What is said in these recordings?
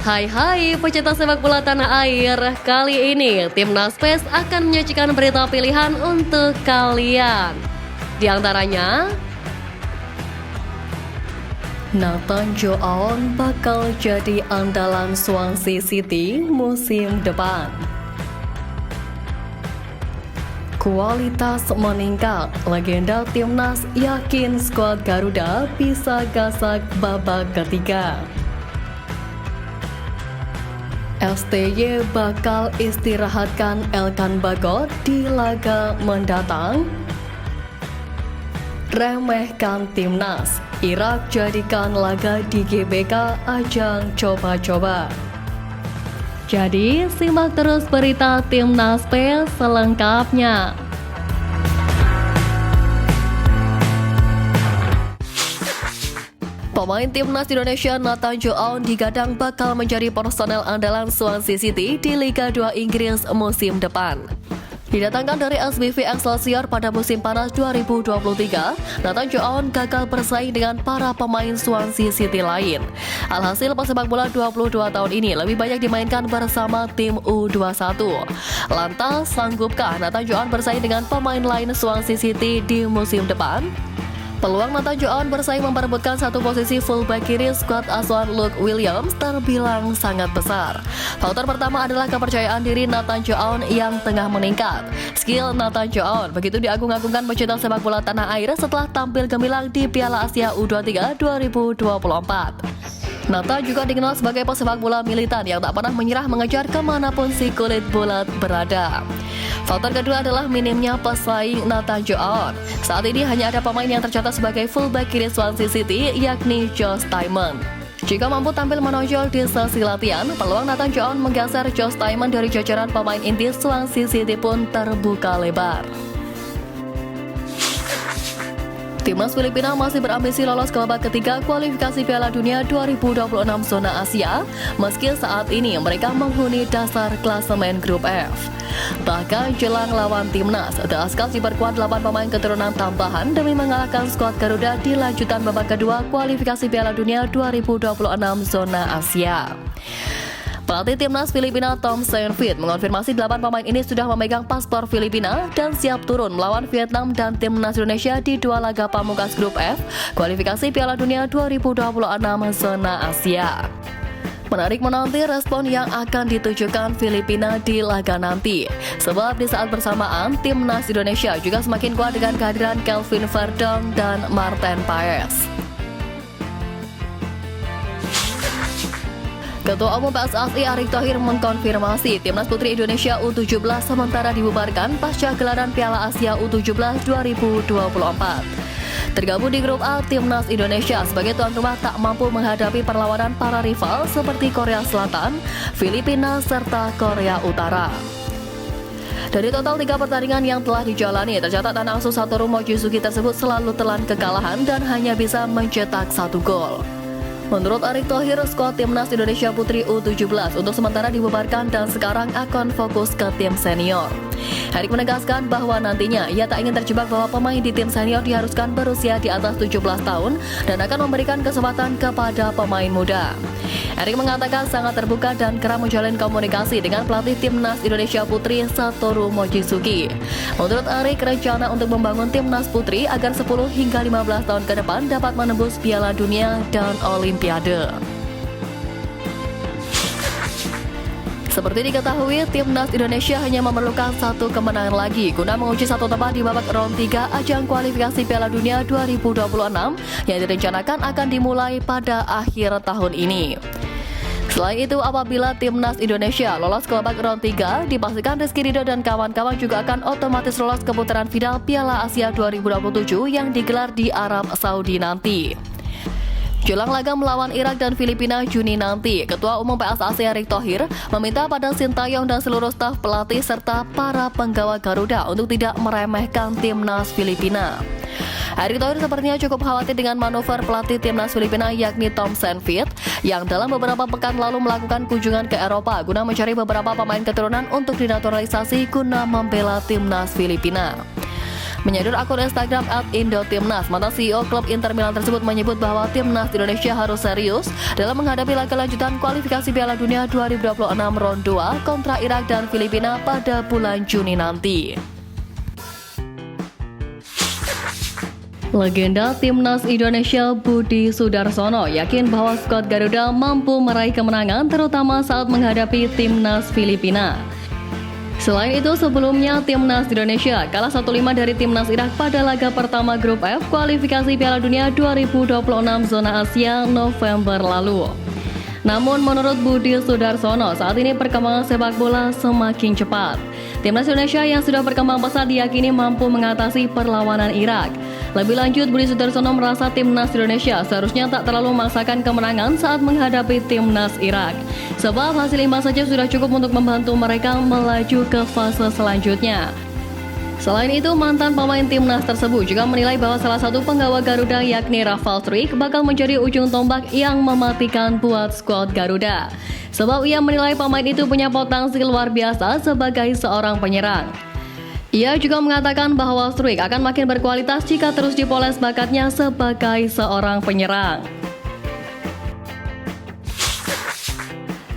Hai pecinta sepak bola tanah air. Kali ini Timnas PES akan menyajikan berita pilihan untuk kalian. Di antaranya, Nathan Joon bakal jadi andalan Swansea City musim depan. Kualitas meningkat, legenda Timnas yakin skuad Garuda bisa gasak babak ketiga. STY bakal istirahatkan Elkan Bagot di laga mendatang. Remehkan Timnas, Irak jadikan laga di GBK ajang coba-coba. Jadi simak terus berita Timnas PES selengkapnya. Pemain Timnas Indonesia Nathan Joon digadang bakal menjadi personel andalan Swansea City di Liga 2 Inggris musim depan. Didatangkan dari SBV Excelsior pada musim panas 2023, Nathan Joon gagal bersaing dengan para pemain Swansea City lain. Alhasil pesepak bola 22 tahun ini lebih banyak dimainkan bersama tim U21. Lantas, sanggupkah Nathan Joon bersaing dengan pemain lain Swansea City di musim depan? Peluang Nathan Joon bersaing memperebutkan satu posisi fullback kiri skuad asuhan Luke Williams terbilang sangat besar. Faktor pertama adalah kepercayaan diri Nathan Joon yang tengah meningkat. Skill Nathan Joon begitu diagung-agungkan pecinta sepak bola tanah air setelah tampil gemilang di Piala Asia U23 2024. Nathan juga dikenal sebagai pesepak bola militan yang tak pernah menyerah mengejar kemanapun si kulit bulat berada. Faktor kedua adalah minimnya pesaing Nathan Joon. Saat ini hanya ada pemain yang tercatat sebagai fullback kiri Swansea City, yakni Josh Tymon. Jika mampu tampil menonjol di sesi latihan, peluang Nathan Joon menggeser Josh Tymon dari jajaran pemain inti Swansea City pun terbuka lebar. Timnas Filipina masih berambisi lolos ke babak ketiga kualifikasi Piala Dunia 2026 zona Asia, meski saat ini mereka menghuni dasar klasemen grup F. Bahkan jelang lawan Timnas, The Azkals diperkuat 8 pemain keturunan tambahan demi mengalahkan skuad Garuda di lanjutan babak kedua kualifikasi Piala Dunia 2026 zona Asia. Pelatih Timnas Filipina Tom Saintfiet mengonfirmasi 8 pemain ini sudah memegang paspor Filipina dan siap turun melawan Vietnam dan Timnas Indonesia di dua laga pamungkas grup F kualifikasi Piala Dunia 2026 zona Asia. Menarik menanti respon yang akan ditujukan Filipina di laga nanti. Sebab di saat bersamaan, Timnas Indonesia juga semakin kuat dengan kehadiran Kelvin Verdong dan Martin Paes. Ketua Umum PSSI Erick Thohir mengkonfirmasi Timnas Putri Indonesia U17 sementara dibubarkan pasca gelaran Piala Asia U17 2024. Tergabung di grup A, Timnas Indonesia sebagai tuan rumah tak mampu menghadapi perlawanan para rival seperti Korea Selatan, Filipina, serta Korea Utara. Dari total 3 pertandingan yang telah dijalani, tercatat anak asuh Satoru Mochizuki tersebut selalu telan kekalahan dan hanya bisa mencetak 1 gol. Menurut Erick Thohir, skuad Timnas Indonesia Putri U17 untuk sementara dibubarkan dan sekarang akan fokus ke tim senior. Erick menegaskan bahwa nantinya ia tak ingin terjebak bahwa pemain di tim senior diharuskan berusia di atas 17 tahun dan akan memberikan kesempatan kepada pemain muda. Erick mengatakan sangat terbuka dan kerap menjalin komunikasi dengan pelatih Timnas Indonesia Putri Satoru Mochizuki. Menurut Erick, rencana untuk membangun Timnas Putri agar 10 hingga 15 tahun ke depan dapat menembus Piala Dunia dan Olimpiade. Seperti diketahui, Timnas Indonesia hanya memerlukan 1 kemenangan lagi guna mengunci 1 tempat di babak round 3 ajang kualifikasi Piala Dunia 2026 yang direncanakan akan dimulai pada akhir tahun ini. Selain itu, apabila Timnas Indonesia lolos ke babak round 3, dipastikan Rizky Ridho dan kawan-kawan juga akan otomatis lolos ke putaran final Piala Asia 2027 yang digelar di Arab Saudi nanti. Jelang laga melawan Irak dan Filipina Juni nanti, Ketua Umum PSSI Erick Thohir meminta pada Sintayong dan seluruh staf pelatih serta para penggawa Garuda untuk tidak meremehkan Timnas Filipina. Erick Thohir sepertinya cukup khawatir dengan manuver pelatih Timnas Filipina yakni Tom Saintfiet yang dalam beberapa pekan lalu melakukan kunjungan ke Eropa guna mencari beberapa pemain keturunan untuk dinaturalisasi guna membela Timnas Filipina. Menyadar akun Instagram @indotimnas, mantan CEO klub Inter Milan tersebut menyebut bahwa timnas Indonesia harus serius dalam menghadapi laga lanjutan kualifikasi Piala Dunia 2026 Round 2 kontra Irak dan Filipina pada bulan Juni nanti. Legenda timnas Indonesia Budi Sudarsono yakin bahwa skuad Garuda mampu meraih kemenangan terutama saat menghadapi timnas Filipina. Selain itu, sebelumnya timnas Indonesia kalah 1-5 dari timnas Irak pada laga pertama grup F kualifikasi Piala Dunia 2026 zona Asia November lalu. Namun menurut Budi Sudarsono, saat ini perkembangan sepak bola semakin cepat. Timnas Indonesia yang sudah berkembang pesat diyakini mampu mengatasi perlawanan Irak. Lebih lanjut, Budi Sudarsono merasa timnas Indonesia seharusnya tak terlalu memaksakan kemenangan saat menghadapi timnas Irak. Sebab hasil imbang saja sudah cukup untuk membantu mereka melaju ke fase selanjutnya. Selain itu, mantan pemain timnas tersebut juga menilai bahwa salah satu penggawa Garuda yakni Rafal Struijk bakal menjadi ujung tombak yang mematikan buat skuad Garuda. Sebab ia menilai pemain itu punya potensi luar biasa sebagai seorang penyerang. Ia juga mengatakan bahwa Struijk akan makin berkualitas jika terus dipoles bakatnya sebagai seorang penyerang.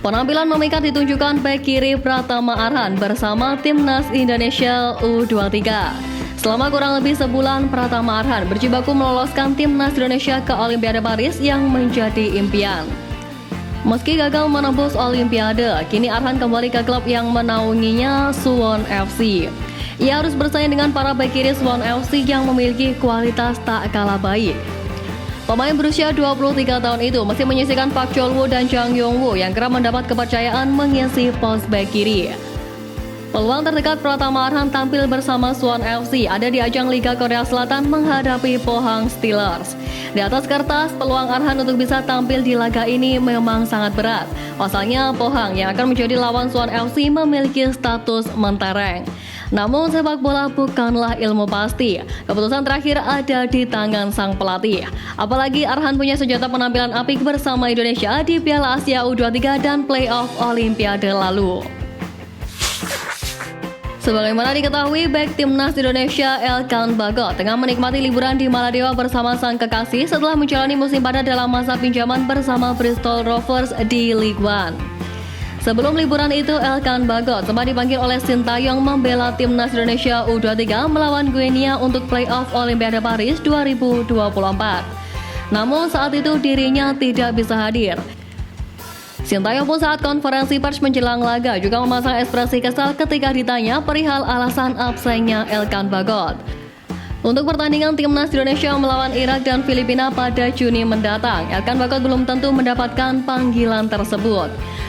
Penampilan memikat ditunjukkan bek kiri Pratama Arhan bersama timnas Indonesia U23. Selama kurang lebih sebulan, Pratama Arhan berjibaku meloloskan timnas Indonesia ke Olimpiade Paris yang menjadi impian. Meski gagal menembus Olimpiade, kini Arhan kembali ke klub yang menaunginya, Suwon FC. Ia harus bersaing dengan para bek kiri Suwon FC yang memiliki kualitas tak kalah baik. Pemain berusia 23 tahun itu masih menyisihkan Park Chol-woo dan Jang Yong-woo yang kerap mendapat kepercayaan mengisi pos bek kiri. Peluang terdekat Pratama Arhan tampil bersama Suwon FC ada di ajang Liga Korea Selatan menghadapi Pohang Steelers. Di atas kertas, peluang Arhan untuk bisa tampil di laga ini memang sangat berat. Pasalnya, Pohang yang akan menjadi lawan Suwon FC memiliki status mentereng. Namun sepak bola bukanlah ilmu pasti. Keputusan terakhir ada di tangan sang pelatih. Apalagi Arhan punya senjata penampilan apik bersama Indonesia di Piala Asia U23 dan playoff Olimpiade lalu. Sebagaimana diketahui, bek timnas Indonesia Elkan Bagot tengah menikmati liburan di Maladewa bersama sang kekasih setelah menjalani musim padat dalam masa pinjaman bersama Bristol Rovers di League One. Sebelum liburan itu, Elkan Bagot sempat dipanggil oleh Sintayong membela timnas Indonesia U23 melawan Guinea untuk playoff Olimpiade Paris 2024. Namun saat itu dirinya tidak bisa hadir. Sintayong pun saat konferensi pers menjelang laga juga memasang ekspresi kesal ketika ditanya perihal alasan absennya Elkan Bagot. Untuk pertandingan timnas Indonesia melawan Irak dan Filipina pada Juni mendatang, Elkan Bagot belum tentu mendapatkan panggilan tersebut.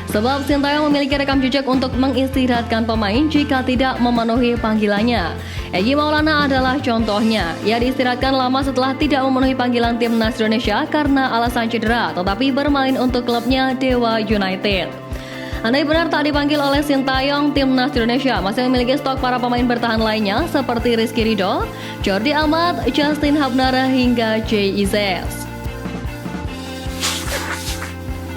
Sebab Sintayong memiliki rekam jejak untuk mengistirahatkan pemain jika tidak memenuhi panggilannya. Egy Maulana adalah contohnya. Ia diistirahatkan lama setelah tidak memenuhi panggilan timnas Indonesia karena alasan cedera, tetapi bermain untuk klubnya Dewa United. Andai benar tak dipanggil oleh Sintayong, timnas Indonesia masih memiliki stok para pemain bertahan lainnya seperti Rizky Ridho, Jordi Amat, Justin Habnara hingga Jay Izzez.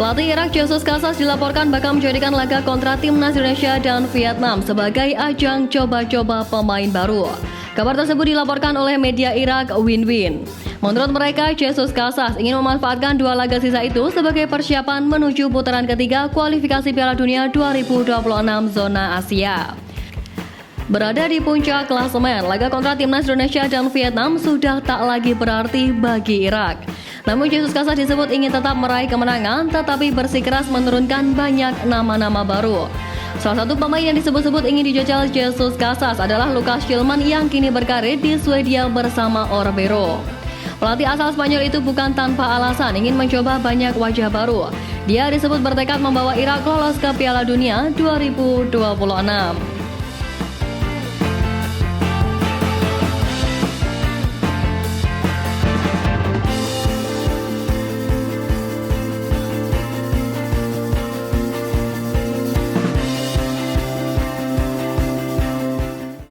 Pelatih Irak Jesus Casas dilaporkan bakal menjadikan laga kontra timnas Indonesia dan Vietnam sebagai ajang coba-coba pemain baru. Kabar tersebut dilaporkan oleh media Irak Win-Win. Menurut mereka, Jesus Casas ingin memanfaatkan dua laga sisa itu sebagai persiapan menuju putaran ketiga kualifikasi Piala Dunia 2026 zona Asia. Berada di puncak klasemen, laga kontra timnas Indonesia dan Vietnam sudah tak lagi berarti bagi Irak. Namun Jesus Casas disebut ingin tetap meraih kemenangan, tetapi bersikeras menurunkan banyak nama-nama baru. Salah satu pemain yang disebut-sebut ingin dijajal Jesus Casas adalah Lucas Schillmann yang kini berkarir di Swedia bersama Orbero. Pelatih asal Spanyol itu bukan tanpa alasan ingin mencoba banyak wajah baru. Dia disebut bertekad membawa Irak lolos ke Piala Dunia 2026.